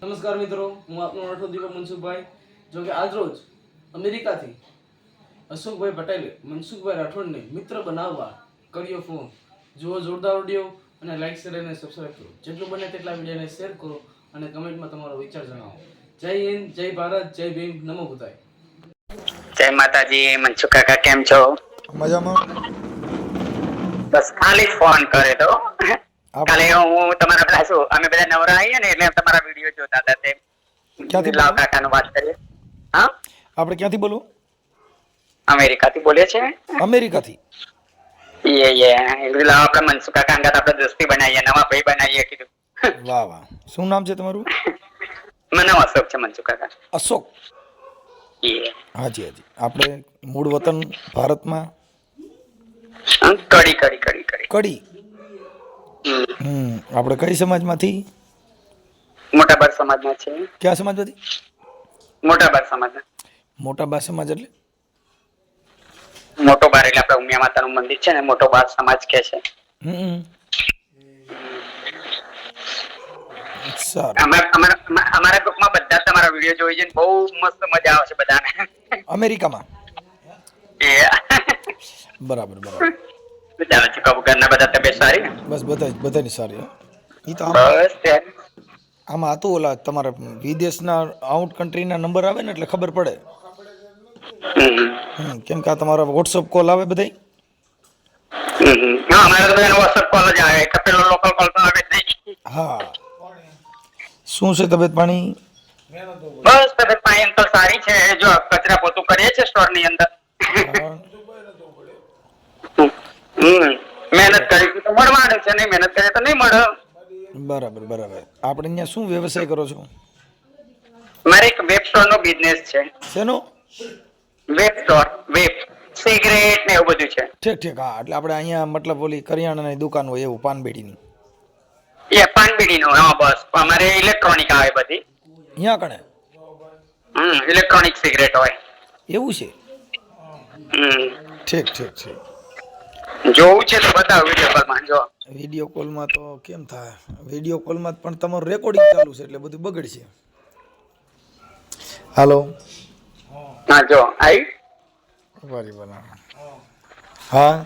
નમસ્કાર મિત્રો, હું આપનો રાઠોડ દીપક મનસુખભાઈ. જો કે આજરોજ અમેરિકાથી અશોકભાઈ પટેલે મનસુખભાઈ રાઠોડને મિત્ર બનાવવા કર્યો ફોન. જુઓ જોરદાર ઓડિયો અને લાઈક શેર અને સબસ્ક્રાઈબ કરો. જેટલું બને તેટલા વિડીયોને શેર કરો અને કમેન્ટમાં તમારો વિચાર જણાવો. જય હિન્દ, જય ભારત, જય ભીમ, નમો બુદ્ધાય. જય માતાજી. મનસુખ કાકા કેમ છો? મજામાં. બસ ખાલી ફોન કરે તો કાલે હું તમારા પેલા શું અમે બધા નવરા આવીએ ને એટલે તમારા વિડીયો જોતા હતા તે ક્યાંથી લાવ કાકાનો વાત કરીએ. હા, આપણે ક્યાંથી બોલો? અમેરિકાથી બોલે છે. અમેરિકાથી. લાવ આપણે મનસુખ કાકા અંગાત આપણે દોસ્તી બનાવીએ, નવા ભાઈ બનાવીએ કીધું. વાહ વાહ. શું નામ છે તમારું? મને અશોક છે. મનસુખ કાકા અશોક. હાજી હાજી. આપણે મૂળ વતન ભારતમાં કડી કડી કડી કડી કડી. આપણે કઈ સમાજમાંથી? મોટાબાર સમાજના છે. કયા સમાજમાંથી? મોટાબાર સમાજના. મોટાબા સમાજ એટલે? મોટો બાર એટલે આપણે ઉમિયા માતાનું મંદિર છે ને, મોટો બાર સમાજ કે છે. સારું. અમારા ગ્રુપમાં બધા તમારા વિડીયો જોઈ છે, બહુ મસ્ત મજા આવે છે બધાને. અમેરિકામાં? બરાબર બરાબર. ચાલો છે કબૂતર ઘરના બધા તબિયત સારી ને? બસ બધાની સારી. એ તો બસ આમાં હતું ઓલા તમારા વિદેશના આઉટ કન્ટ્રીના નંબર આવે ને એટલે ખબર પડે. કેમ કે આ તમારા વોટ્સઅપ કોલ આવે બધા. અમારે તો બધાને વોટ્સઅપ કોલ જ આવે, પેલો લોકલ કોલ તો આવે જ નહીં. હા. શું છે તબિયત પાણી? બસ તબિયત પાણી અંકલ સારી છે. જો કચરા પોતું કરીએ છે સ્ટોર ની અંદર. મહેનત કરી તો મળવાનું છે, નહીં મહેનત કરીએ તો નહીં મળે. બરાબર બરાબર. આપણે અહીંયા શું વ્યવસાય કરો છો? મારે એક વેબ સ્ટોર નો બિઝનેસ છે. શેનો? વેબ સ્ટોર, વેબ સિગરેટ ને એવું બધું છે. ઠીક ઠીક. હા, એટલે આપણે અહીંયા મતલબ ઓલી કરિયાણાની દુકાન હોય એવું, પાનબેડીની. પાનબીડી નો. હા બસ. અમારે ઇલેક્ટ્રોનિક આવે બધી. અહીંયા કણે ઇલેક્ટ્રોનિક સિગરેટ હોય. એવું છે? ઠીક ઠીક ઠીક. જોવું છે તો બતાવો વિડીયો કોલમાં. જો વિડીયો કોલમાં તો કેમ થાય? વિડીયો કોલમાં પણ તમારું રેકોર્ડિંગ ચાલુ છે એટલે બધું બગડશે. હાલો. હા જો આવી. બરાબર. હા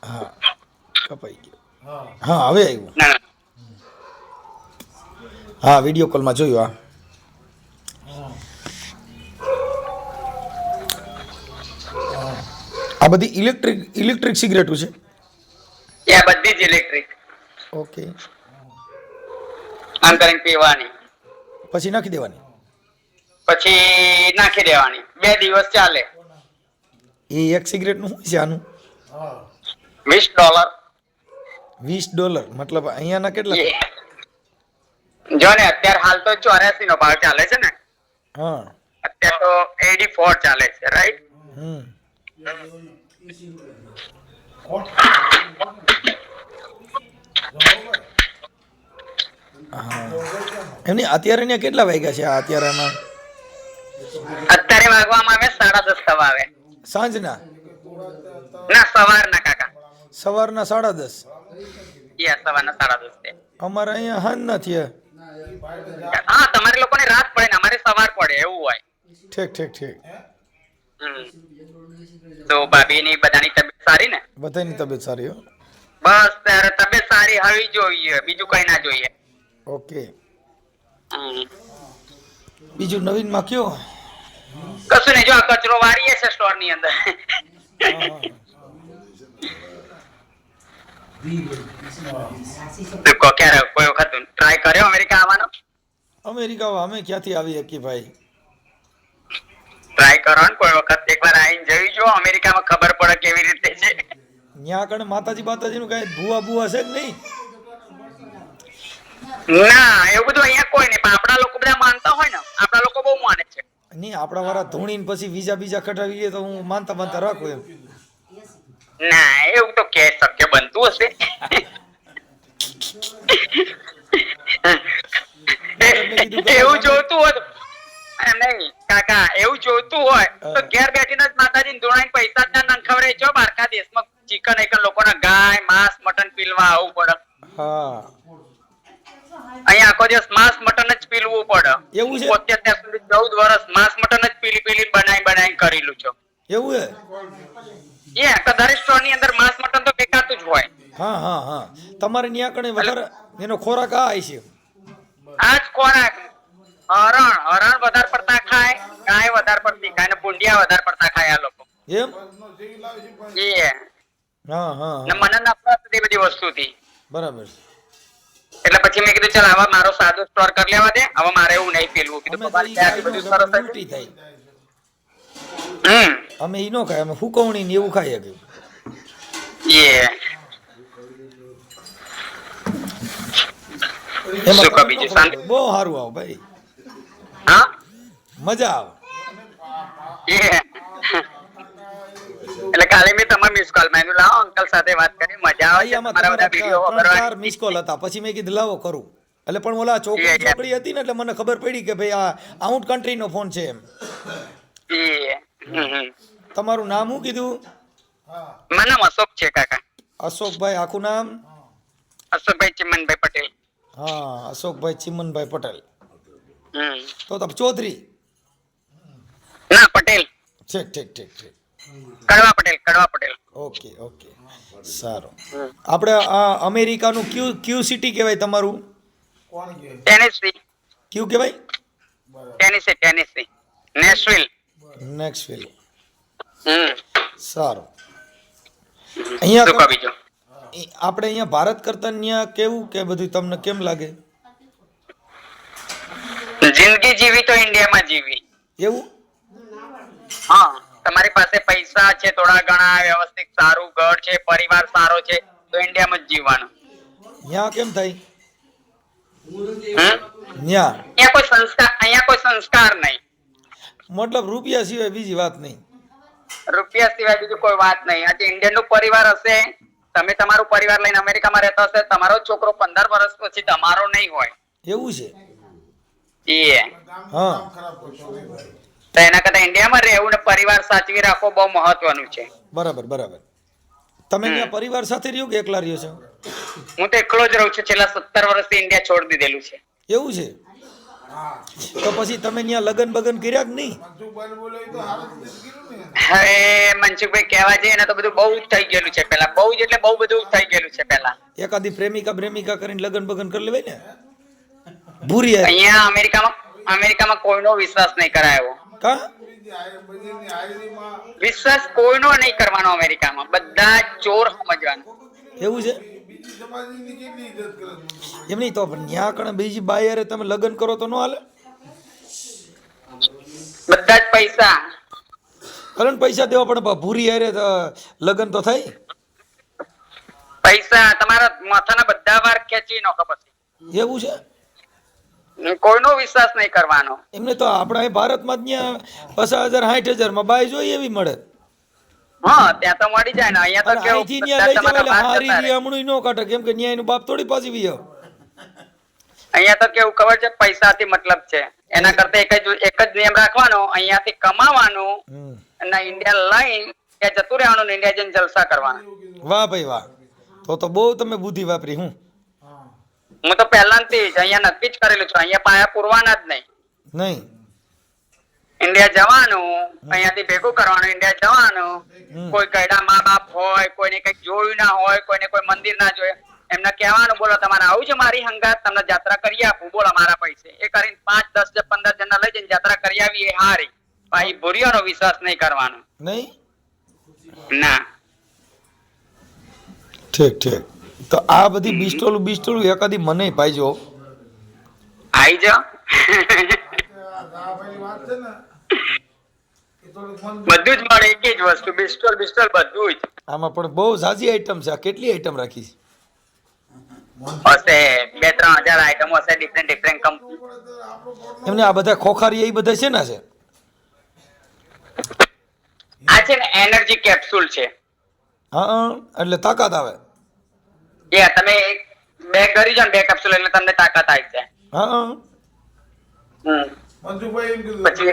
હા કપાઈ ગયો. હા હવે આવ્યું. હા વિડીયો કોલમાં જોયું. આ બધી ઇલેક્ટ્રિક સિગરેટો છે? બધી જ ઇલેક્ટ્રિક. ઓકે. આમ કરીને પીવાની, પછી નાખી દેવાની, પછી નાખી દેવાની. 2 દિવસ ચાલે. એ એક સિગરેટનું શું છે આનું? $20. $20 મતલબ અહીંયાના કેટલા? જો ને અત્યારે હાલ તો 84 નો ભાવ ચાલે છે ને. હા અત્યારે તો 84 ચાલે છે, રાઈટ? એમની અત્યારે ને કેટલા વાગ્યા છે? અત્યારે એમાં અત્યારે વાગવામાં આવે 10:30 થવા આવે. સાંજના? ના, સવારના કાકા. સવારના 10:30. સવારના 10:30. અમારે અહીંયા હાન નથી. હા, તમારે લોકોને રાત પડે ને અમારે સવાર પડે એવું હોય. ઠીક ઠીક ઠીક. તો ભાભીની બધાની તબિયત સારી ને? બધાની તબિયત સારી હો. બસ ત્યારે તબિયત સારી હોવી જોઈએ, બીજું કઈ ના જોઈએ. ઓકે. બીજું નવીનમાં કયો? કશું નહીં. જો આ કચરો વાળીએ છે સ્ટોર ની અંદર. ક્યારે કોઈ વખત ટ્રાય કર્યો અમેરિકા આવવાનો? અમેરિકા અમે ક્યાંથી આવી શકીએ ભાઈ? ટ્રાય કરો ને કોઈ વખત. એકવાર આવીને જોઈ જો, અમેરિકામાં ખબર પડે કેવી રીતે છે. ત્યાં કણે માતાજી નું કઈ ભૂવા છે જ નહીં? ના, એવું બધું અહીંયા કોઈ નહીં. પણ આપણા લોકો બધા માનતા હોય ને, આપણા લોકો બહુ માને છે. નહીં, આપણા વાળા ધૂણીને પછી બીજા કઢાવીએ તો હું માનતા રાખું એમ. ના, એવું તો કે શક્ય બનતું હશે. એવું જોતું હોય નહીં કાકા, એવું જોતું હોય તો ઘેર બેઠીને જ માતાજીને ધોણાઈને પૈસા જ ના નંખાવરે. જો બહારના દેશમાં ચિકન લોકોના ગાય માંસ મટન પીલવા આવવું પડે. હા અહીંયા આખો દિવસ માંસ મટન જ પીલવું પડે. એવું છે? પોતે અત્યાર સુધી 14 વર્ષ માંસ મટન જ પીલી બનાવી કરેલું છે. એવું હે? કદાચ સ્ટોર ની અંદર માંસ મટન તો વેચાતું જ હોય. હા હા હા તમારે ત્યાં કણે વધારે એનો ખોરાક આ છે. આ જ ખોરાક. હરણ વધારે પડતા ખાય, ગાય વધારે પડતી ખાય, ને ભૂંડિયા વધારે પડતા ખાય આ લોકો. એમ? હા હા ને મને નફરત હતી બધી વસ્તુથી. બરાબર. એટલે પછી મેં કીધું ચાલ હવે મારો સાદો સ્ટોર કરી લેવા દે, હવે મારે એવું નહીં પીલવું. કીધું અમે તો પપ્પાને ઈ ત્યાંથી ખાઈ બધું નો સરસ ઉલટી થાય. હમ અમે ઈ નો ખાય, અમે હુકવણી ને એવું ખાઈએ કે શું કહો બીજું શાંતિ? બહુ સારું આવ ભાઈ, હા મજા આવે. એટલે કાલે મેં તમારા મિસ કોલ માં લાવો અંકલ સાથે વાત કરી, મજા આવે છે. આમાં તમારા બધા તમારા વિડીયો ત્રણ ચાર વગરવા મિસ કોલ હતા, પછી મેં કીધું લાવો કરું. એટલે પણ ઓલા છોકરી હતી ને એટલે મને ખબર પડી કે ભાઈ આ આઉટ કન્ટ્રી નો ફોન છે એમ. તમારું નામ શું કીધું? મારું નામ અશોક છે કાકા. અશોકભાઈ, આખું નામ? અશોકભાઈ ચિમનભાઈ પટેલ. હા, અશોકભાઈ ચિમનભાઈ પટેલ. હમ તો તમે ચૌધરી? ના પટેલ. ઠીક ઠીક ઠીક ઠીક. કડવા પટેલ. ઓકે ઓકે સારું. આપણે આ અમેરિકાનું ક્યુ સિટી કહેવાય તમારું? ટેનેસી. ક્યુ કહેવાય? Tennessee Nashville. નેક્સવિલ. હમ સારું. શું કહો અહીંયા બીજું? આપણે અહીંયા ભારત કરતા ત્યાં કેવું કે બધું તમને કેમ લાગે? જિંદગી જીવી તો ઇન્ડિયામાં જીવી. એવું? હા, તમારી પાસે પૈસા છે થોડા ઘણા, વ્યવસ્થિત સારું ઘર છે, પરિવાર સારો છે, તો ઇન્ડિયામાં જ જીવવાનું. ત્યાં કેમ થાય? ત્યાં અહીંયા કોઈ સંસ્કાર નહીં. મતલબ રૂપિયા સિવાય બીજી વાત નહીં. રૂપિયા સિવાય બીજું કોઈ વાત નહીં. આજે ઇન્ડિયન નું પરિવાર હશે, તમે તમારું પરિવાર લઈને અમેરિકામાં રહેતા હશે, તમારો છોકરો 15 વર્ષ પછી તમારો નહીં હોય. એવું છે? હા, હા તો એના કરતા ઇન્ડિયામાં રહેવું ને પરિવાર સાચવી રાખવો બહુ મહત્વનું છે. બરાબર બરાબર. તમે ત્યાં પરિવાર સાથે રહ્યો કે એકલા રહ્યો છો? હું તો એકલો જ રહું છું. છેલ્લા 17 વર્ષથી ઇન્ડિયા છોડી દીધેલું છે. એવું છે? તો પછી તમે ત્યાં લગન બગન કર્યા કે નહીં? હવે મનસુખભાઈ કહેવા જઈએ ને તો બધું બહુ જ થઈ ગયેલું છે પેલા. બહુ જ એટલે બહુ બધું થઈ ગયેલું છે પેલા. એકાદી પ્રેમિકા કરીને લગન બગન કરી લેવાય ને. ભૂરી અહીંયા અમેરિકામાં કોઈનો વિશ્વાસ નહીં કરાયો. કા? વિશ્વાસ કોઈનો નહીં કરવાનો અમેરિકામાં. બધા ચોર સમજવાનું. એવું છે? એમ નહીં તો ત્યાં કણે બીજી બાયરે તમે લગન કરો તો ન હાલે? બધા જ પૈસા. કારણ પૈસા દેવા પણ ભૂરી હારે લગન તો થાય. પૈસા તમારા માથાના બધા વાર ખેંચી નાખો પછી. એવું છે? કોઈનો વિશ્વાસ નહીં કરવાનો. એમને તો આપણા અહીં ભારતમાં જ ત્યાં 50,000 60,000 માં બાય જોઈએ એવી મળે. હા, ત્યાં તો મળી જાય ને. અહીંયા તો કેવું અહીંથી ત્યાં લઈ જવાય એટલે હારી હમણું ન કાઢે, કેમ કે ન્યાય નું બાપ થોડી પાછી વી આવે. અહીંયા તો કેવું ખબર છે, પૈસાથી મતલબ છે. એના કરતા એક જ નિયમ રાખવાનો, અહીંયાથી કમાવાનું અને ઇન્ડિયા લઈને ત્યાં જતું રહેવાનું, ઇન્ડિયા જઈને જલસા કરવાના. વાહ ભાઈ વાહ, તો બહુ તમે બુદ્ધિ વાપરી. હું તો પહેલાથી જ અહીંયા નક્કી જ કરેલું છું, અહીંયા પાયા પૂરવાના જ નહીં. નહીં ઇન્ડિયા જવાનું, અહીંયાથી ભેગું કરવાનું, ઇન્ડિયા જવાનું. કોઈ ગયડા મા બાપ હોય, કોઈને કઈક જોયું ના હોય, કોઈને કોઈ મંદિર ના જોયે, એમને કહેવાનું બોલો તમારે આવું છે મારી હંગાત, તમને યાત્રા કરી આપું, બોલો મારા પૈસે. એ કરીને 5, 10, 15 જણા લઈ જઈને યાત્રા કરી આવી એ હારી. ભાઈ ભૂરીઓનો વિશ્વાસ નહીં કરવાનો. નહીં ના. ઠીક ઠીક. તો આ બધી બિસ્ટોલું એકાદી મને પાઈજો. આઈ જાઓ. બધું જ મળે, એક જ વસ્તુ, બિસ્ટોલ બધું જ. આમાં પણ બહુ ઝાઝી આઈટમ છે. આ કેટલી આઈટમ રાખી છે? હશે 2-3 હજાર આઈટમો હશે, ડિફરન્ટ કંપની. એમને આ બધા ખોખારી એ બધા છે ને છે? આ છે ને એનર્જી કેપ્સ્યુલ છે. હા, એટલે તાકાત આવે. તમે 2 કરી જાઓ ને 2 કેપ્સ્યુલ એટલે તમને તાકાત આવી જાય. હા. પછી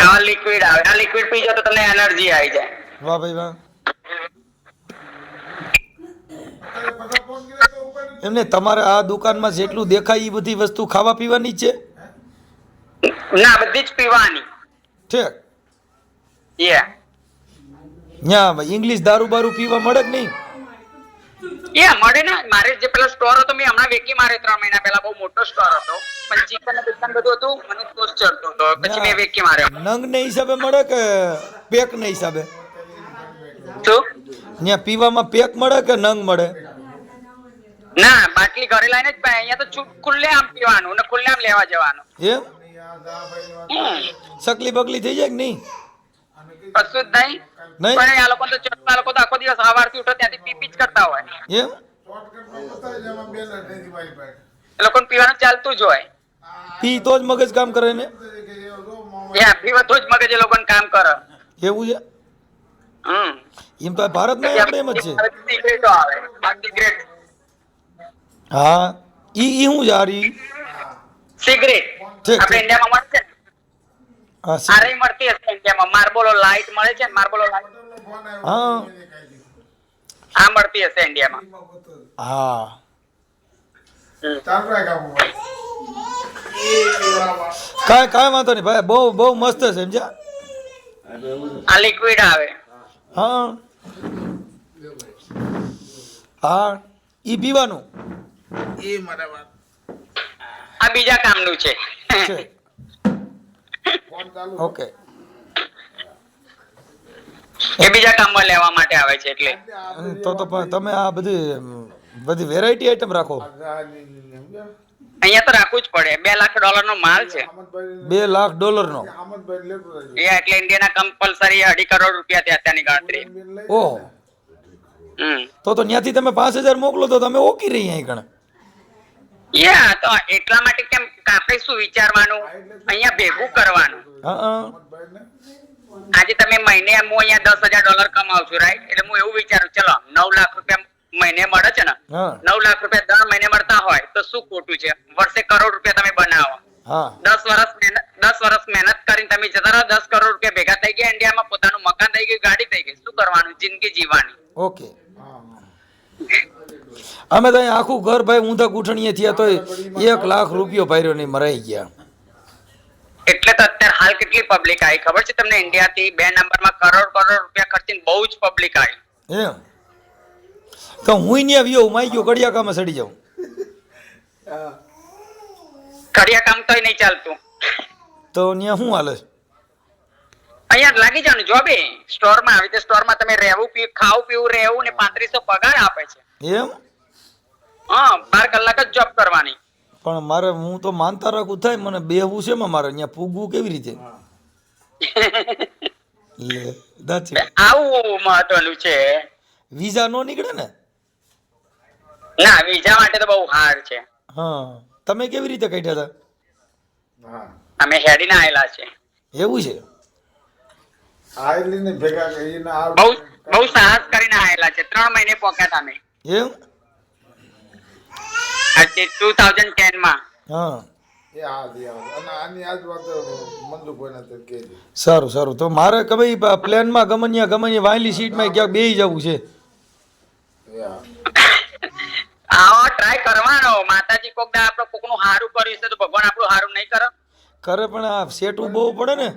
આ લિક્વિડ આવે, આ લિક્વિડ પી જાઓ તો તમને એનર્જી આવી જાય. વાહ ભાઈ વાહ. એમને તમારે આ દુકાનમાં જેટલું દેખાય એ બધી વસ્તુ ખાવા પીવાની જ છે? ના, બધી જ પીવાની. ઠીક. યા ત્યાં ઇંગ્લિશ દારૂ બારૂ પીવા મળે કે નહીં? યા મળે ને. મારે જે પેલો સ્ટોર હતો મેં હમણાં વેકી મારે 3 મહિના પહેલા, બહુ મોટો સ્ટોર હતો, પણ ચિકન ને બિકન બધું હતું, મને કોર્સ ચડતો હતો, પછી મેં વેકી માર્યો. નંગ ને હિસાબે મળે કે પેક ને હિસાબે? શું? ત્યાં પીવામાં પેક મળે કે નંગ મળે? ના, બાટલી ઘરે લઈને જ પાય. અહીંયા તો ખુલ્લે આમ પીવાનું ને ખુલ્લે આમ લેવા જવાનું. એમ? સકલી બકલી થઈ જાય કે નહીં? કશું જ નહીં. નહીં? પણ આ લોકો તો ચડતા લોકો તો આખો દિવસ સવારથી ઉઠો ત્યાંથી પી જ કરતા હોય. એમ? એ લોકોને પીવાનું ચાલતું જ હોય. પી તો જ મગજ કામ કરે ને? પીવા તો જ મગજ એ લોકોને કામ કરે. એવું છે? એમ તો ભારતમાં આપણે એમ જ છે. સિગરેટો આવે, આ સિગરેટ. હા, ઈ હું જારી સિગરેટ ઠીક, આપણે ઠીક. ઇન્ડિયામાં મળે છે ને? હા આરે મળતી હશે ઇન્ડિયામાં. માર્બોલો લાઇટ મળે છે ને, માર્બોલો લાઇટ હા આ મળતી હશે ઇન્ડિયામાં. હા કાંઈ વાંધો નહીં ભાઈ, બહુ મસ્ત છે સમજ્યા. આ લિક્વિડ આવે. હા હા, ઈ પીવાનું આ બીજા કામનું છે. છે. ઓકે. એ બીજા કામમાં લેવા માટે આવે છે એટલે. તો પણ તમે આ બધી વેરાયટી આઈટમ રાખો? અહીંયા તો રાખવું જ પડે. $2 લાખ નો માલ છે. $2 લાખ નો? એ એટલે ઇન્ડિયાના કમ્પલસરી 2.5 કરોડ રૂપિયા થયા ત્યાંની ગણતરી. ઓહો, તો ત્યાંથી તમે 5,000 મોકલો તો તમે ઓકી રહી અહીં કણ. યા તો એટલા માટે કેમ આપણે શું વિચારવાનું, અહીંયા ભેગું કરવાનું. હા આજે તમે મહિને હું અહીંયા $10,000 કમાઉં છું, રાઈટ? એટલે હું એવું વિચારું, ચલો 9 લાખ રૂપિયા મહિને મળે છે ને, હા 9 લાખ રૂપિયા દર મહિને મળતા હોય તો શું ખોટું છે? વર્ષે $1 કરોડ તમે બનાવો. હા 10 વર્ષ મહેનત કરીને તમે જતા રહો, $10 કરોડ ભેગા થઈ ગયા ઇન્ડિયામાં, પોતાનું મકાન થઈ ગયું, ગાડી થઈ ગઈ. શું કરવાનું? જિંદગી જીવવાની. ઓકે. અમે તો અહીં આખું ઘર ભાઈ ઊંધા ગૂંઠણીએ થયા તો $1 લાખ ભર્યો નહીં, મરાઈ ગયા. એટલે તો અત્યારે હાલ કેટલી પબ્લિક આવી ખબર છે તમને? ઇન્ડિયાથી 2 નંબરમાં કરોડ રૂપિયા ખર્ચીને બહુ જ પબ્લિક આવી. એમ તો હું ત્યાં વ્યો માઈ ગયો, કડિયા કામે સડી જાઉં. કડિયા કામ તો નહીં ચાલતું. તો ત્યાં શું હાલે? અહીંયા લાગી જવાનું જોબે. સ્ટોરમાં આવી રીતે સ્ટોરમાં તમે રહેવું, ખાવું પીવું, રહેવું ને 3500 પગાર આપે છે. એમ? હા, 12 કલાક જ જોબ કરવાની. પણ મારે હું તો માનતા રાખું થાય, મને બેહવું છે મારે અહીંયા પૂગવું કેવી રીતે? લે દાચી આવું મહત્વનું છે. વિઝા નો નીકળે ને? ના, વિઝા માટે તો બહુ હાર્ડ છે. હા, તમે કેવી રીતે કાઢ્યા હતા? અમે હેડીને આવેલા છે. એવું છે? બહુ સાહસ કરીને આવેલા છે. 3 મહિને પોક્યા અમે. એમ? 2010 માં. હા સારું. તો મારે કે ભાઈ પ્લેનમાં ગમે વાયલી સીટમાં ક્યાંક બેસી જવું છે. આવો ટ્રાય કરવાનો. માતાજી કોક દા આપણે કોકનું હારું કર્યું છે તો ભગવાન આપણું હારું નહીં કરે? કરે પણ આ સેટું બહુ પડે ને,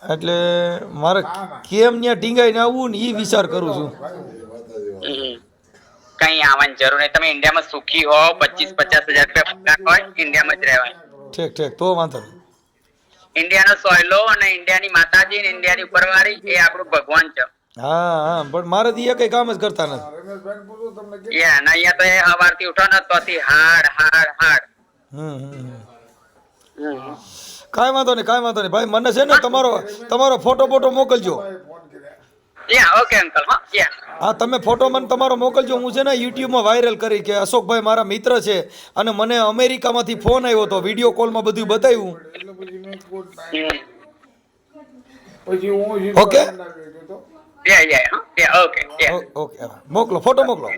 એટલે મારે કેમ ત્યાં ટીંગાઈને આવવું ને એ વિચાર કરું છું. કઈ આવવાની જરૂર નહીં. તમે ઇન્ડિયામાં સુખી હો, 25-50 હજાર રૂપિયા પગાર હોય, ઇન્ડિયામાં જ રહેવાય. ઠીક તો વાંધો નહીં. ઇન્ડિયાનો સોયલો અને ઇન્ડિયાની માતાજી ને ઇન્ડિયાની ઉપરવાળી એ આપણું ભગવાન છે. હા પણ મારે તો કઈ કામ જ કરતા નથી. અહીંયા તો એ સવારથી ઉઠો ને તોથી હાડ. કાંઈ વાંધો નહીં ભાઈ, મને છે ને તમારો ફોટો મોકલજો. Okay uncle. હા તમે ફોટો મને તમારો મોકલજો. હું છે ને યુટ્યુબમાં વાયરલ કરી કે અશોકભાઈ મારા મિત્ર છે અને મને અમેરિકામાંથી ફોન આવ્યો હતો, વિડીયો કોલમાં બધું બતાવ્યું. ઓકે ઓકે મોકલો, ફોટો મોકલો.